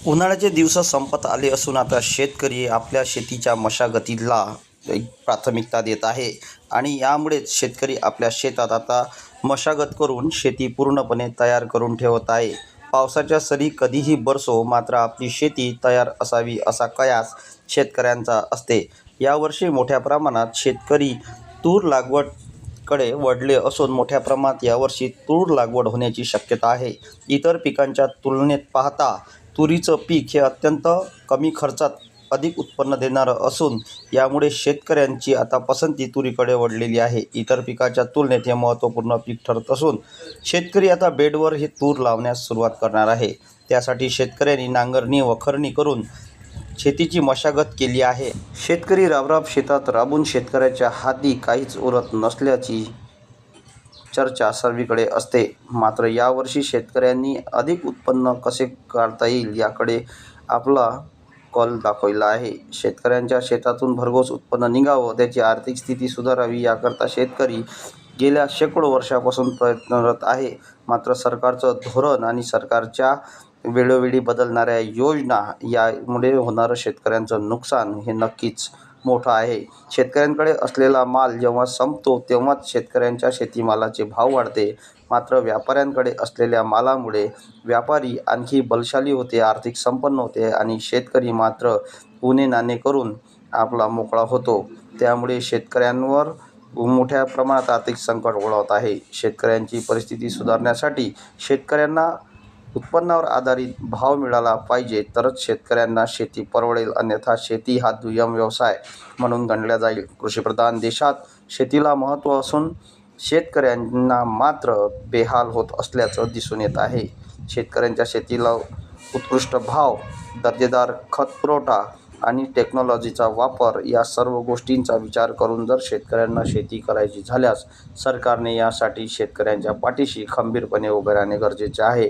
उन्हाळ्याचे दिवस संपत आले असून आता शेतकरी आपल्या शेतीच्या मशागतीला एक प्राथमिकता देत आहे आणि यामुळेच शेतकरी आपल्या शेतात आता मशागत करून शेती पूर्णपणे तयार करून ठेवत आहे. पावसाच्या सरी कधीही बरसो, मात्र आपली शेती तयार असावी असा कयास शेतकऱ्यांचा असते. यावर्षी मोठ्या प्रमाणात शेतकरी तूर लागवडकडे वळले असून मोठ्या प्रमाणात यावर्षी तूर लागवड होण्याची शक्यता आहे. इतर पिकांच्या तुलनेत पाहता तुरीचं पीक हे अत्यंत कमी खर्चात अधिक उत्पन्न देणारं असून यामुळे शेतकऱ्यांची आता पसंती तुरीकडे वळलेली आहे. इतर पिकाच्या तुलनेत हे महत्त्वपूर्ण पीक ठरत असून शेतकरी आता बेडवर हे तूर लावण्यास सुरुवात करणार आहे. त्यासाठी शेतकऱ्यांनी नांगरणी व खरणी करून शेतीची मशागत केली आहे. शेतकरी राबराब शेतात राबून शेतकऱ्याच्या हाती काहीच उरत नसल्याची चर्चा सर्वीकडे असते. मात्र यावर्षी शेतकऱ्यांनी अधिक उत्पन्न कसे काढता येईल याकडे आपला कल दाखवला आहे. शेतकऱ्यांच्या शेतातून भरघोस उत्पन्न निघावं, त्याची आर्थिक स्थिती सुधारावी याकरता शेतकरी गेल्या शेकडो वर्षापासून प्रयत्नरत आहे. मात्र सरकारचं धोरण आणि सरकारच्या वेळोवेळी बदलणाऱ्या योजना यामुळे होणारं शेतकऱ्यांचं नुकसान हे नक्कीच मोठं आहे. शेतकऱ्यांकडे असलेला माल जेव्हा संपतो तेव्हाच शेतकऱ्यांच्या शेतीमालाचे भाव वाढते. मात्र व्यापाऱ्यांकडे असलेल्या मालामुळे व्यापारी आणखी बलशाली होते, आर्थिक संपन्न होते आणि शेतकरी मात्र उणे नाणे करून आपला मोकळा होतो. त्यामुळे शेतकऱ्यांवर मोठ्या प्रमाणात आर्थिक संकट ओढवत आहे. शेतकऱ्यांची परिस्थिती सुधारण्यासाठी शेतकऱ्यांना उत्पन्नावर आधारित भाव मिळाला पाहिजे, तरच शेतकऱ्यांना शेती परवडेल. अन्यथा शेती हा दुय्यम व्यवसाय म्हणून गणला जाईल. कृषीप्रधान देशात शेतीला महत्त्व असून शेतकऱ्यांना मात्र बेहाल होत असल्याचं दिसून येत आहे. शेतकऱ्यांच्या शेतीला उत्कृष्ट भाव, दर्जेदार खत पुरवठा आणि टेक्नॉलॉजीचा वापर या सर्व गोष्टींचा विचार करून जर शेतकऱ्यांना शेती करायची झाल्यास सरकारने यासाठी शेतकऱ्यांच्या पाठीशी खंबीरपणे उभे राहणे गरजेचे आहे.